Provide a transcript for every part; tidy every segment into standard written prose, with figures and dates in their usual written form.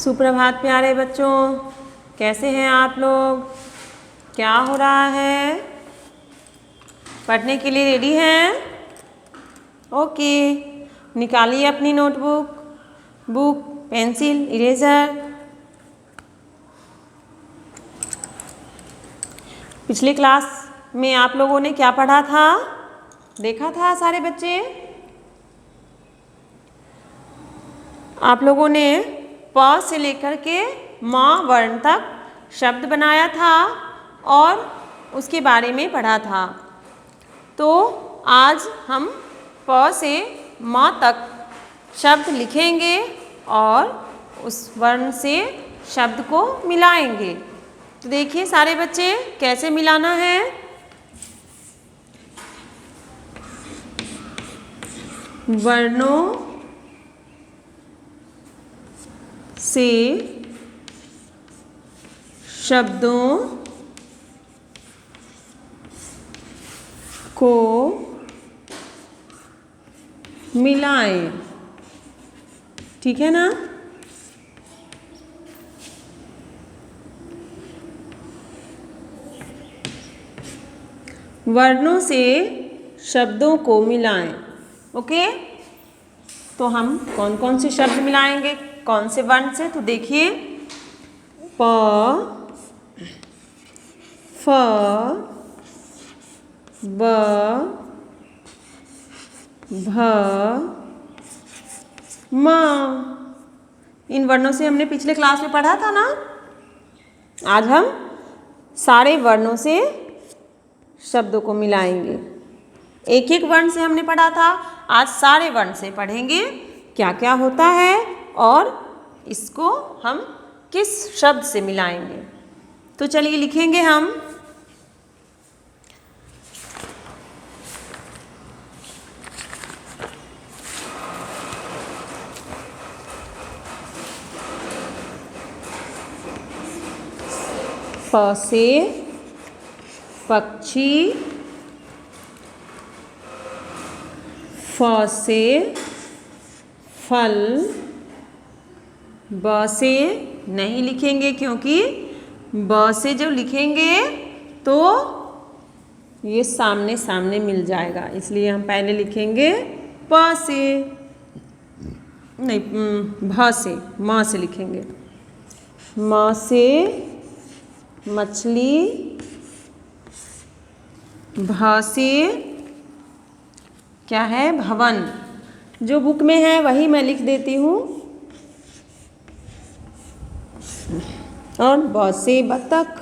सुप्रभात प्यारे बच्चों, कैसे हैं आप लोग? क्या हो रहा है? पढ़ने के लिए रेडी हैं? ओके, निकालिए अपनी नोटबुक, बुक, पेंसिल, इरेज़र। पिछले क्लास में आप लोगों ने क्या पढ़ा था? देखा था सारे बच्चे? आप लोगों ने प से लेकर के म वर्ण तक शब्द बनाया था और उसके बारे में पढ़ा था। तो आज हम प से म तक शब्द लिखेंगे और उस वर्ण से शब्द को मिलाएंगे। तो देखिए सारे बच्चे कैसे मिलाना है। वर्णों से शब्दों को मिलाएं। ठीक है ना? वर्णों से शब्दों को मिलाएं। ओके, तो हम कौन कौन से शब्द मिलाएंगे, कौन से वर्ण से? तो देखिए, प, फ, ब, भ, म। इन वर्णों से हमने पिछले क्लास में पढ़ा था ना। आज हम सारे वर्णों से शब्दों को मिलाएंगे। एक एक वर्ण से हमने पढ़ा था, आज सारे वर्ण से पढ़ेंगे क्या क्या होता है और इसको हम किस शब्द से मिलाएंगे। तो चलिए लिखेंगे हम। प से पक्षी, फ से फल, ब से नहीं लिखेंगे क्योंकि ब से जब लिखेंगे तो ये सामने सामने मिल जाएगा, इसलिए हम पहले लिखेंगे प से, नहीं भ से, म से लिखेंगे। म से मछली, भ से क्या है? भवन। जो बुक में है वही मैं लिख देती हूँ। और ब से बतख,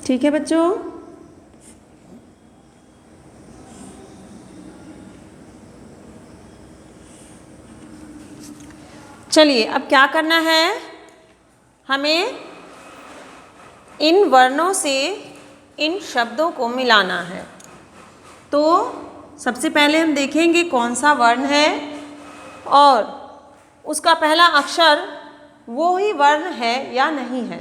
ठीक है बच्चों? चलिए अब क्या करना है, हमें इन वर्णों से इन शब्दों को मिलाना है। तो सबसे पहले हम देखेंगे कौन सा वर्ण है और उसका पहला अक्षर वो ही वर्ण है या नहीं है,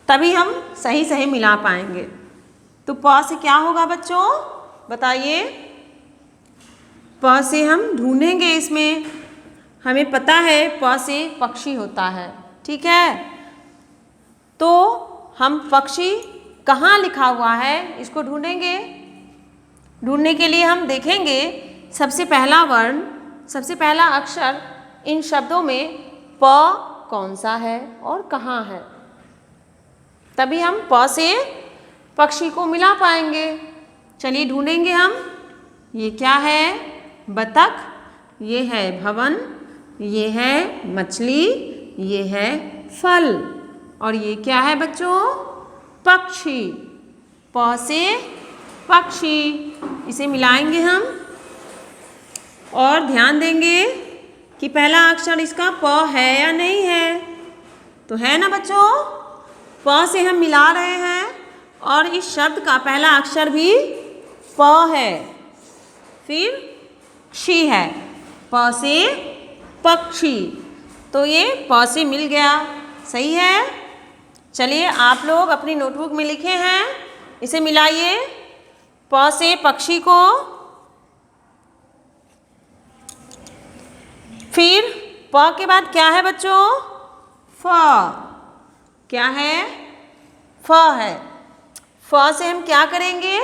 तभी हम सही सही मिला पाएंगे। तो प से क्या होगा बच्चों, बताइए? प से हम ढूंढेंगे, इसमें हमें पता है प से पक्षी होता है, ठीक है? तो हम पक्षी कहाँ लिखा हुआ है इसको ढूंढेंगे। ढूंढने के लिए हम देखेंगे सबसे पहला वर्ण, सबसे पहला अक्षर इन शब्दों में प कौन सा है और कहाँ है, तभी हम प से पक्षी को मिला पाएंगे। चलिए ढूंढेंगे हम। ये क्या है? बतख, ये है भवन, ये है मछली, ये है फल, और ये क्या है बच्चों? पक्षी। प से पक्षी, इसे मिलाएंगे हम और ध्यान देंगे कि पहला अक्षर इसका प है या नहीं है। तो है ना बच्चों? प से हम मिला रहे हैं और इस शब्द का पहला अक्षर भी प है, फिर क्षी है, प से पक्षी। तो ये प से मिल गया, सही है? चलिए आप लोग अपनी नोटबुक में लिखे हैं, इसे मिलाइए। प से पक्षी को, फिर प के बाद क्या है बच्चों? फ। क्या है? फ है। फ से हम क्या करेंगे?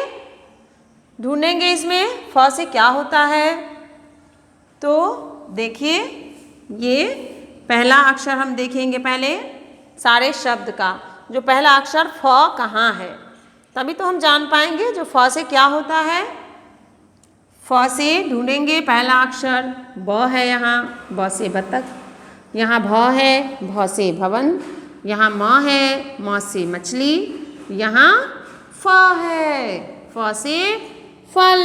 ढूंढेंगे इसमें फ से क्या होता है। तो देखिए, ये पहला अक्षर हम देखेंगे पहले सारे शब्द का। जो पहला अक्षर फ कहाँ है, तभी तो हम जान पाएंगे जो फ से क्या होता है। फ से ढूंढेंगे पहला अक्षर ब है, यहाँ ब से बतख, यहाँ भ है, भ से भवन, यहाँ म है, म से मछली, यहाँ फ है, फ से फल।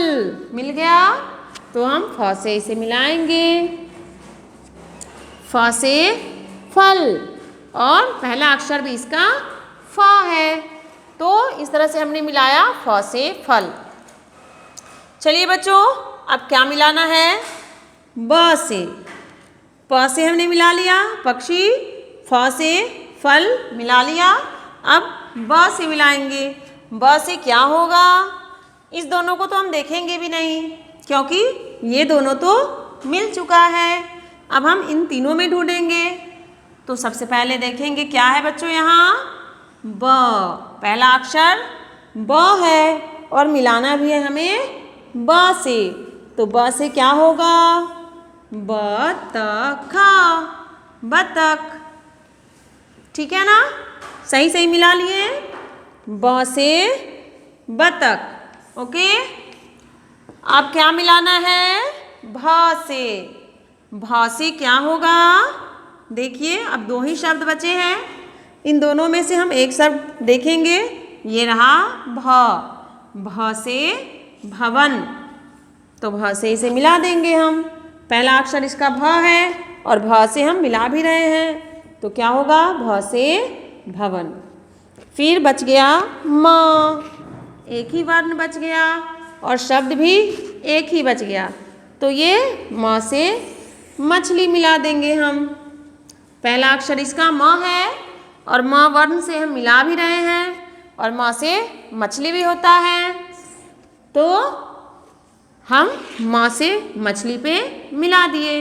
मिल गया। तो हम फ से इसे मिलाएंगे, फ से फल, और पहला अक्षर भी इसका फ है। तो इस तरह से हमने मिलाया फ से फल। चलिए बच्चों, अब क्या मिलाना है? ब से। प से हमने मिला लिया पक्षी, फ से फल मिला लिया। अब ब से मिलाएंगे। ब से क्या होगा? इस दोनों को तो हम देखेंगे भी नहीं, क्योंकि ये दोनों तो मिल चुका है। अब हम इन तीनों में ढूंढेंगे। तो सबसे पहले देखेंगे क्या है बच्चों यहाँ? ब। पहला अक्षर ब है और मिलाना भी है हमें ब से। तो ब से क्या होगा? बतख। बतख। ठीक है ना? सही सही मिला लिए। ब से बतख। ओके। अब क्या मिलाना है? भ से। भ से क्या होगा? देखिए, अब दो ही शब्द बचे हैं। इन दोनों में से हम एक शब्द देखेंगे। ये रहा भ। भ से भवन। तो भ से इसे मिला देंगे हम। पहला अक्षर इसका भ है और भ से हम मिला भी रहे हैं। तो क्या होगा? भ से भवन। फिर बच गया म। एक ही वर्ण बच गया और शब्द भी एक ही बच गया। तो ये म से मछली मिला देंगे हम। पहला अक्षर इसका म है और म वर्ण से हम मिला भी रहे हैं और म से मछली भी होता है। तो हम म से मछली पे मिला दिए।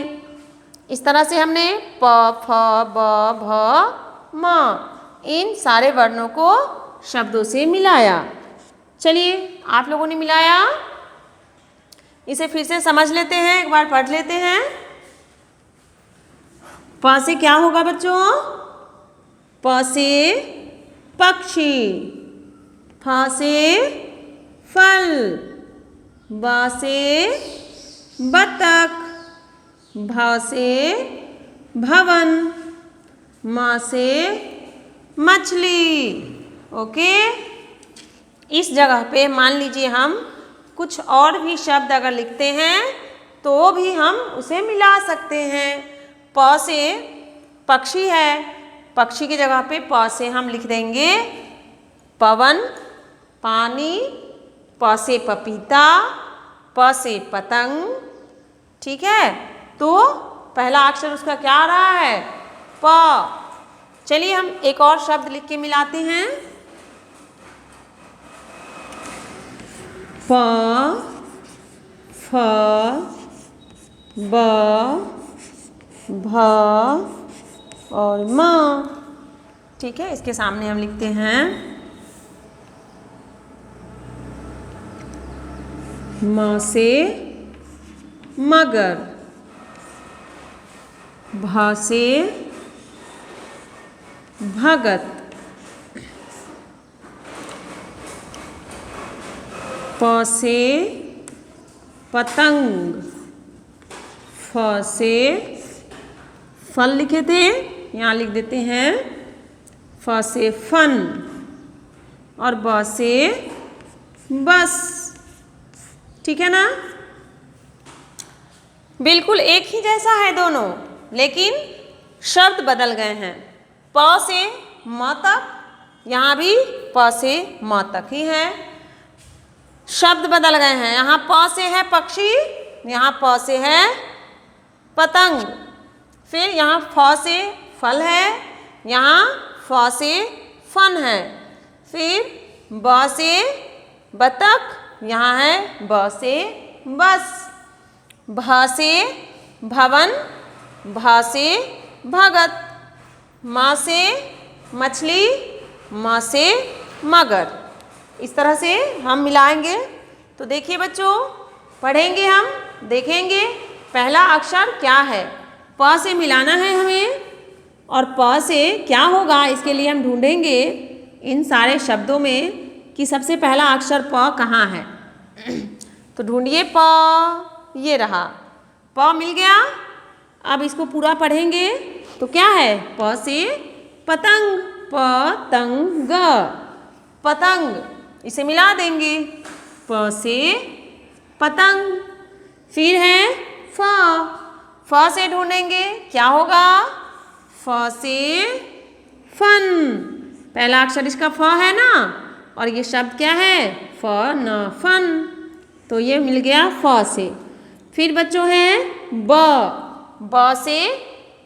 इस तरह से हमने प, फ, ब, भ, म इन सारे वर्णों को शब्दों से मिलाया। चलिए, आप लोगों ने मिलाया, इसे फिर से समझ लेते हैं, एक बार पढ़ लेते हैं। प से क्या होगा बच्चों? प से पक्षी, फ से फल, ब से बतख, भ से भवन, म से मछली। ओके। इस जगह पे मान लीजिए हम कुछ और भी शब्द अगर लिखते हैं तो भी हम उसे मिला सकते हैं। प से पक्षी है, पक्षी की जगह पे प से हम लिख देंगे पवन, पानी, प से पपीता, प से पतंग। ठीक है। तो पहला अक्षर उसका क्या आ रहा है? प। चलिए हम एक और शब्द लिख के मिलाते हैं। प, फ, ब, भ और म। ठीक है, इसके सामने हम लिखते हैं म से मगर, भ से भगत, प से पतंग, फ से फल लिखे थे, यहाँ लिख देते हैं फ से फन और ब से बस। ठीक है ना? बिल्कुल एक ही जैसा है दोनों, लेकिन शब्द बदल गए हैं। प से म तक, यहाँ भी प से म तक ही है। शब्द बदल गए हैं। यहाँ प से है पक्षी, यहाँ प से है पतंग। फिर यहाँ फ से फल है, यहाँ फ से फन है। फिर ब से बतख, यहाँ है ब से बस। भ से भवन, भा से भगत, माँ से मछली, माँ से मगर। इस तरह से हम मिलाएंगे। तो देखिए बच्चों, पढ़ेंगे हम, देखेंगे पहला अक्षर क्या है। प से मिलाना है हमें, और प से क्या होगा इसके लिए हम ढूंढेंगे इन सारे शब्दों में कि सबसे पहला अक्षर प कहाँ है। तो ढूंढिए प, ये रहा, प मिल गया। अब इसको पूरा पढ़ेंगे तो क्या है, प से पतंग, पतंग, पतंग, इसे मिला देंगे, प से पतंग। फिर है फ, फ से ढूंढेंगे क्या होगा, फ से फन, पहला अक्षर इसका फ है ना, और ये शब्द क्या है, फ न फन, तो ये मिल गया फ से। फिर बच्चों है ब, ब से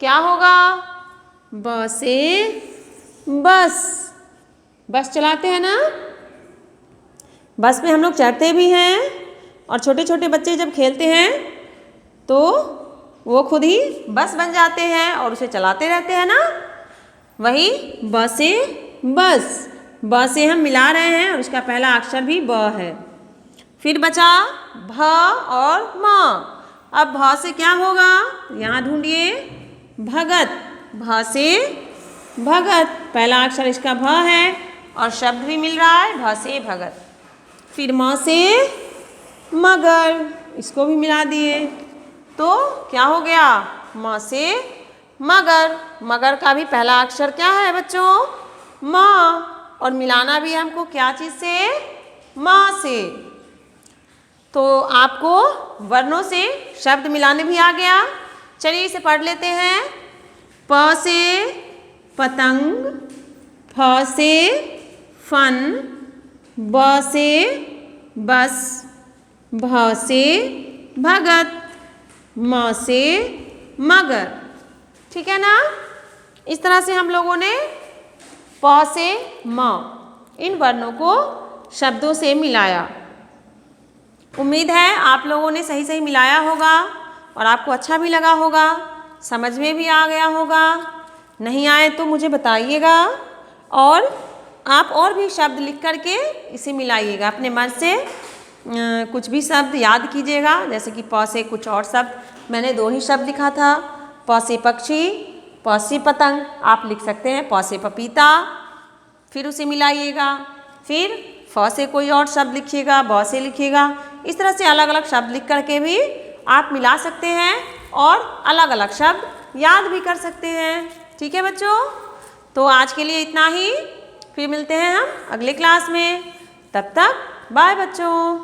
क्या होगा, ब से बस, बस चलाते हैं ना, बस में हम लोग चढ़ते भी हैं, और छोटे छोटे बच्चे जब खेलते हैं तो वो खुद ही बस बन जाते हैं और उसे चलाते रहते हैं ना, वही ब से बस, ब से हम मिला रहे हैं और उसका पहला अक्षर भी ब है। फिर बचा भ और म। अब भ से क्या होगा, यहाँ ढूंढिए, भगत, भ से भगत, पहला अक्षर इसका भ है और शब्द भी मिल रहा है भ से भगत। फिर म से मगर, इसको भी मिला दिए तो क्या हो गया, म से मगर, मगर का भी पहला अक्षर क्या है बच्चों, म, और मिलाना भी हमको क्या चीज़ से, माँ से। तो आपको वर्णों से शब्द मिलाने भी आ गया। चलिए इसे पढ़ लेते हैं। प से पतंग, फ से फन, ब से बस, भ से भगत, म से मगर। ठीक है ना। इस तरह से हम लोगों ने प से म इन वर्णों को शब्दों से मिलाया। उम्मीद है आप लोगों ने सही सही मिलाया होगा और आपको अच्छा भी लगा होगा, समझ में भी आ गया होगा। नहीं आए तो मुझे बताइएगा, और आप और भी शब्द लिख करके इसे मिलाइएगा अपने मन से। कुछ भी शब्द याद कीजिएगा, जैसे कि प से कुछ और शब्द, मैंने 2 ही शब्द लिखा था, प से पक्षी, प से पतंग, आप लिख सकते हैं प से पपीता, फिर उसे मिलाइएगा। फिर फ से कोई और शब्द लिखिएगा, ब से लिखिएगा। इस तरह से अलग अलग शब्द लिख करके भी आप मिला सकते हैं और अलग अलग शब्द याद भी कर सकते हैं। ठीक है बच्चों, तो आज के लिए इतना ही, फिर मिलते हैं हम अगले क्लास में। तब तक बाय बच्चों।